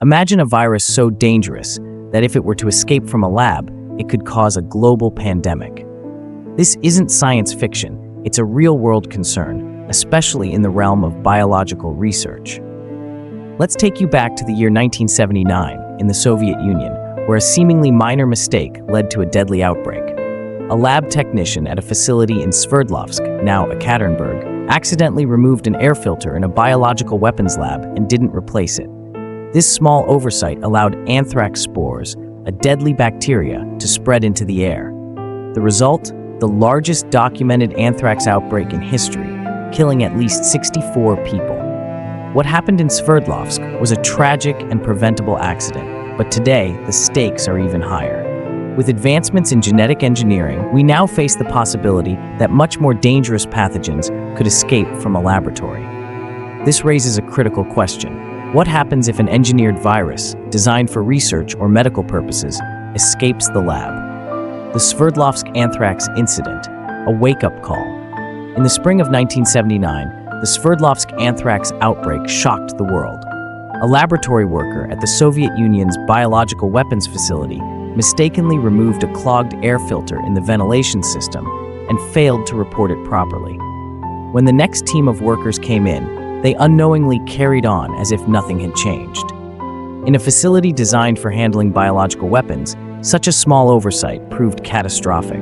Imagine a virus so dangerous that if it were to escape from a lab, it could cause a global pandemic. This isn't science fiction, it's a real-world concern, especially in the realm of biological research. Let's take you back to the year 1979 in the Soviet Union, where a seemingly minor mistake led to a deadly outbreak. A lab technician at a facility in Sverdlovsk, now Ekaterinburg, accidentally removed an air filter in a biological weapons lab and didn't replace it. This small oversight allowed anthrax spores, a deadly bacteria, to spread into the air. The result? The largest documented anthrax outbreak in history, killing at least 64 people. What happened in Sverdlovsk was a tragic and preventable accident, but today the stakes are even higher. With advancements in genetic engineering, we now face the possibility that much more dangerous pathogens could escape from a laboratory. This raises a critical question. What happens if an engineered virus, designed for research or medical purposes, escapes the lab? The Sverdlovsk anthrax incident, a wake-up call. In the spring of 1979, the Sverdlovsk anthrax outbreak shocked the world. A laboratory worker at the Soviet Union's biological weapons facility mistakenly removed a clogged air filter in the ventilation system and failed to report it properly. When the next team of workers came in, they unknowingly carried on as if nothing had changed. In a facility designed for handling biological weapons, such a small oversight proved catastrophic.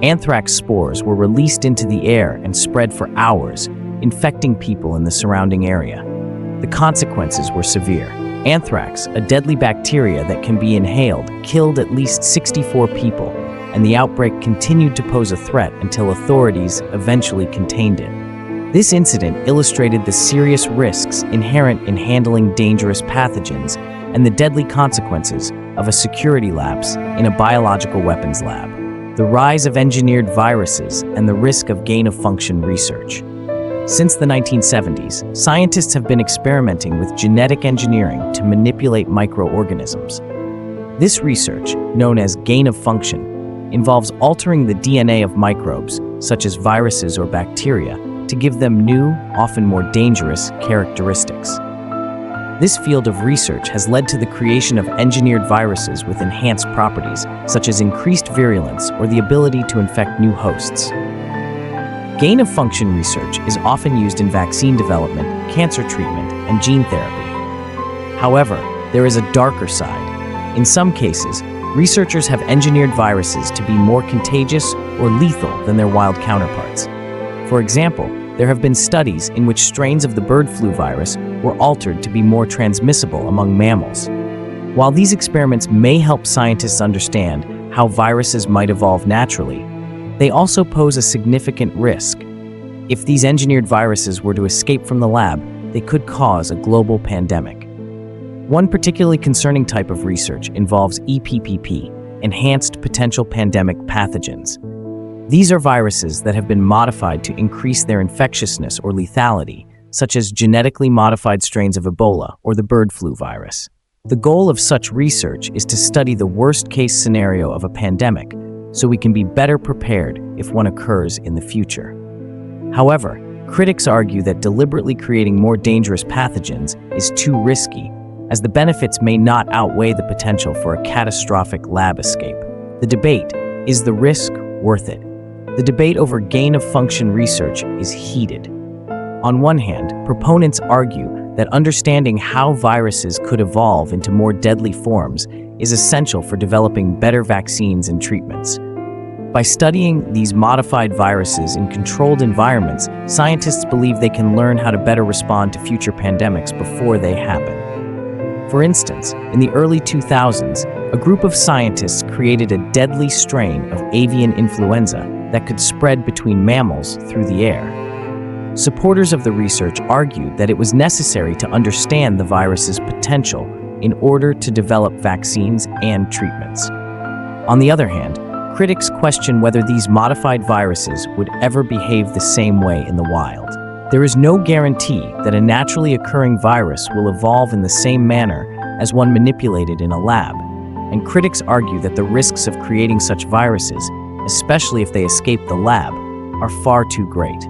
Anthrax spores were released into the air and spread for hours, infecting people in the surrounding area. The consequences were severe. Anthrax, a deadly bacteria that can be inhaled, killed at least 64 people, and the outbreak continued to pose a threat until authorities eventually contained it. This incident illustrated the serious risks inherent in handling dangerous pathogens and the deadly consequences of a security lapse in a biological weapons lab. The rise of engineered viruses and the risk of gain-of-function research. Since the 1970s, scientists have been experimenting with genetic engineering to manipulate microorganisms. This research, known as gain-of-function, involves altering the DNA of microbes, such as viruses or bacteria, to give them new, often more dangerous, characteristics. This field of research has led to the creation of engineered viruses with enhanced properties, such as increased virulence or the ability to infect new hosts. Gain-of-function research is often used in vaccine development, cancer treatment, and gene therapy. However, there is a darker side. In some cases, researchers have engineered viruses to be more contagious or lethal than their wild counterparts. For example, there have been studies in which strains of the bird flu virus were altered to be more transmissible among mammals. While these experiments may help scientists understand how viruses might evolve naturally, they also pose a significant risk. If these engineered viruses were to escape from the lab, they could cause a global pandemic. One particularly concerning type of research involves EPPP, Enhanced Potential Pandemic Pathogens. These are viruses that have been modified to increase their infectiousness or lethality, such as genetically modified strains of Ebola or the bird flu virus. The goal of such research is to study the worst-case scenario of a pandemic, so we can be better prepared if one occurs in the future. However, critics argue that deliberately creating more dangerous pathogens is too risky, as the benefits may not outweigh the potential for a catastrophic lab escape. The debate, is the risk worth it? The debate over gain-of-function research is heated. On one hand, proponents argue that understanding how viruses could evolve into more deadly forms is essential for developing better vaccines and treatments. By studying these modified viruses in controlled environments, scientists believe they can learn how to better respond to future pandemics before they happen. For instance, in the early 2000s, a group of scientists created a deadly strain of avian influenza that could spread between mammals through the air. Supporters of the research argued that it was necessary to understand the virus's potential in order to develop vaccines and treatments. On the other hand, critics question whether these modified viruses would ever behave the same way in the wild. There is no guarantee that a naturally occurring virus will evolve in the same manner as one manipulated in a lab, and critics argue that the risks of creating such viruses, especially if they escape the lab, are far too great.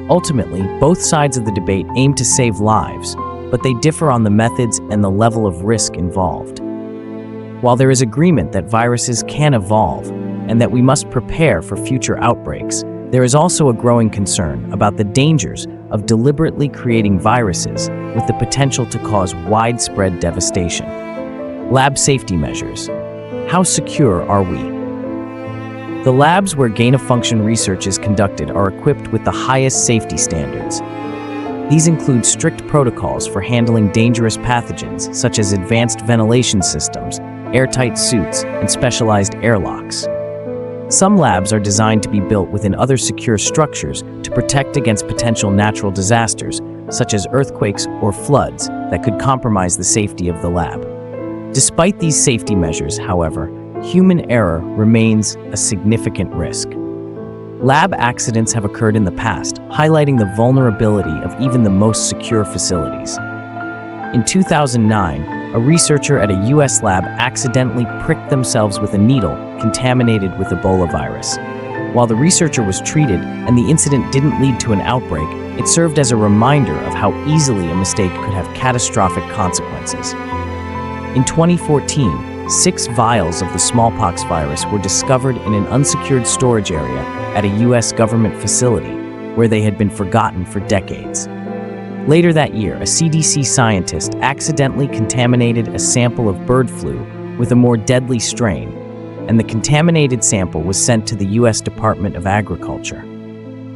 Ultimately, both sides of the debate aim to save lives, but they differ on the methods and the level of risk involved. While there is agreement that viruses can evolve and that we must prepare for future outbreaks, there is also a growing concern about the dangers of deliberately creating viruses with the potential to cause widespread devastation. Lab safety measures. How secure are we? The labs where gain-of-function research is conducted are equipped with the highest safety standards. These include strict protocols for handling dangerous pathogens, such as advanced ventilation systems, airtight suits, and specialized airlocks. Some labs are designed to be built within other secure structures to protect against potential natural disasters, such as earthquakes or floods, that could compromise the safety of the lab. Despite these safety measures, however, human error remains a significant risk. Lab accidents have occurred in the past, highlighting the vulnerability of even the most secure facilities. In 2009, a researcher at a U.S. lab accidentally pricked themselves with a needle contaminated with Ebola virus. While the researcher was treated and the incident didn't lead to an outbreak, it served as a reminder of how easily a mistake could have catastrophic consequences. In 2014, 6 vials of the smallpox virus were discovered in an unsecured storage area at a U.S. government facility where they had been forgotten for decades. Later that year, a CDC scientist accidentally contaminated a sample of bird flu with a more deadly strain, and the contaminated sample was sent to the U.S. Department of Agriculture.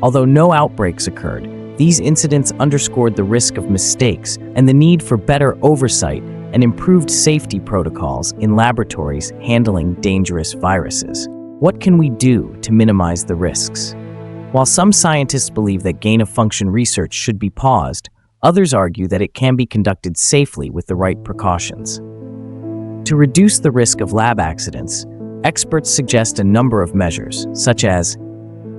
Although no outbreaks occurred, these incidents underscored the risk of mistakes and the need for better oversight and improved safety protocols in laboratories handling dangerous viruses. What can we do to minimize the risks? While some scientists believe that gain-of-function research should be paused, others argue that it can be conducted safely with the right precautions. To reduce the risk of lab accidents, experts suggest a number of measures, such as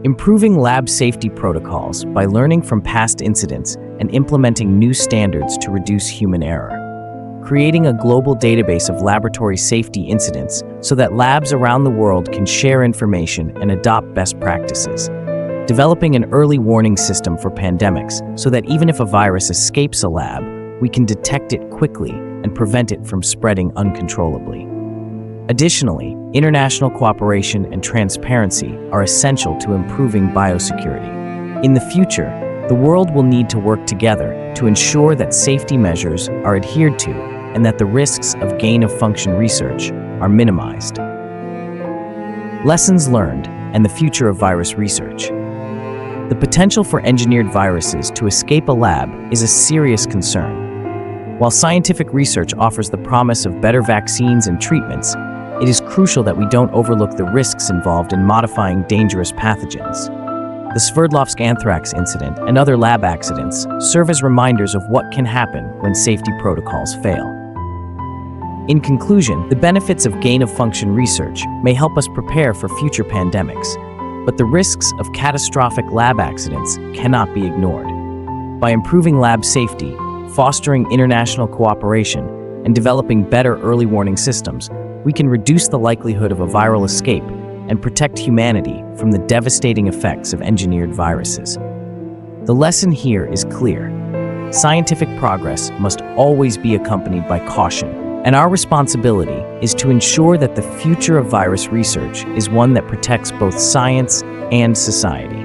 improving lab safety protocols by learning from past incidents and implementing new standards to reduce human error, creating a global database of laboratory safety incidents so that labs around the world can share information and adopt best practices, developing an early warning system for pandemics so that even if a virus escapes a lab, we can detect it quickly and prevent it from spreading uncontrollably. Additionally, international cooperation and transparency are essential to improving biosecurity. In the future, the world will need to work together to ensure that safety measures are adhered to and that the risks of gain-of-function research are minimized. Lessons learned and the future of virus research. The potential for engineered viruses to escape a lab is a serious concern. While scientific research offers the promise of better vaccines and treatments, it is crucial that we don't overlook the risks involved in modifying dangerous pathogens. The Sverdlovsk anthrax incident and other lab accidents serve as reminders of what can happen when safety protocols fail. In conclusion, the benefits of gain-of-function research may help us prepare for future pandemics, but the risks of catastrophic lab accidents cannot be ignored. By improving lab safety, fostering international cooperation, and developing better early warning systems, we can reduce the likelihood of a viral escape and protect humanity from the devastating effects of engineered viruses. The lesson here is clear. Scientific progress must always be accompanied by caution, and our responsibility is to ensure that the future of virus research is one that protects both science and society.